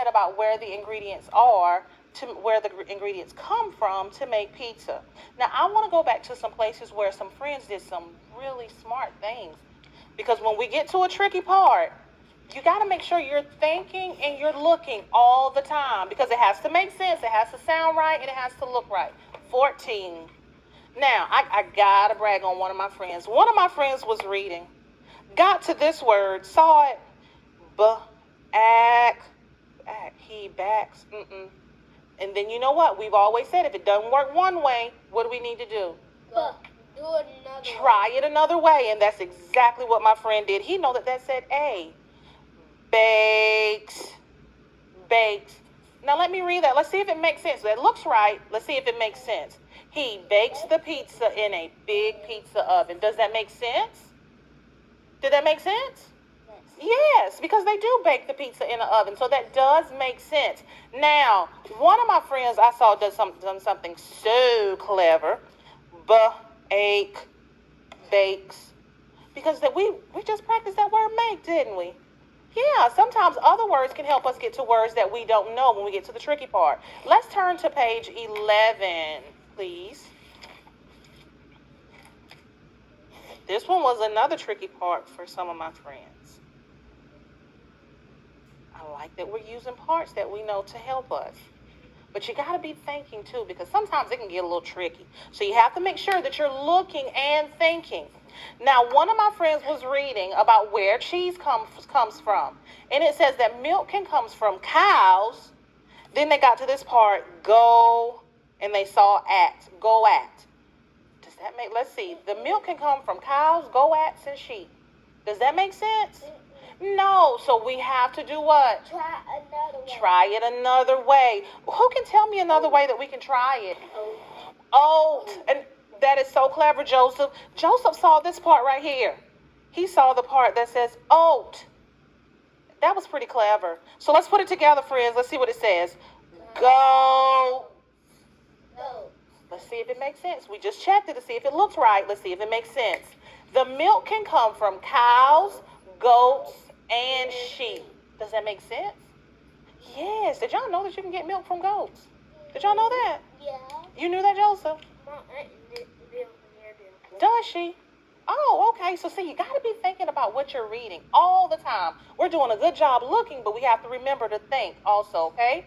about where the ingredients are, to where the ingredients come from to make pizza. Now, I want to go back to some places where some friends did some really smart things. Because when we get to a tricky part, you got to make sure you're thinking and you're looking all the time because it has to make sense, it has to sound right, and it has to look right. 14. Now, I got to brag on one of my friends. One of my friends was reading, got to this word, saw it, he backs, And then you know what? We've always said if it doesn't work one way, what do we need to do? Do it another Try it another way, and that's exactly what my friend did. He know that said A. Bakes. Now let me read that. Let's see if it makes sense. That looks right. Let's see if it makes sense. He bakes the pizza in a big pizza oven. Does that make sense? Did that make sense? Yes, because they do bake the pizza in an oven, so that does make sense. Now, one of my friends I saw done something so clever. Bakes. Because we just practiced that word make, didn't we? Yeah, sometimes other words can help us get to words that we don't know when we get to the tricky part. Let's turn to page 11, please. This one was another tricky part for some of my friends. I like that we're using parts that we know to help us. But you got to be thinking, too, because sometimes it can get a little tricky. So you have to make sure that you're looking and thinking. Now, one of my friends was reading about where cheese comes from. And it says that milk can come from cows. Then they got to this part, go, and they saw go at. Does that make, let's see, the milk can come from cows, goats, and sheep. Does that make sense? No, so we have to do what? Try it another way. Who can tell me another way that we can try it? Oat. And that is so clever, Joseph. Joseph saw this part right here. He saw the part that says oat. That was pretty clever. So let's put it together, friends. Let's see what it says. Go. Let's see if it makes sense. We just checked it to see if it looks right. Let's see if it makes sense. The milk can come from cows, goats, and sheep. Does that make sense? Yes. Did y'all know that you can get milk from goats? Did y'all know that? Yeah. You knew that, Joseph? My aunt lives near them. Does she? Oh, okay. So see, you got to be thinking about what you're reading all the time. We're doing a good job looking, but we have to remember to think also, okay?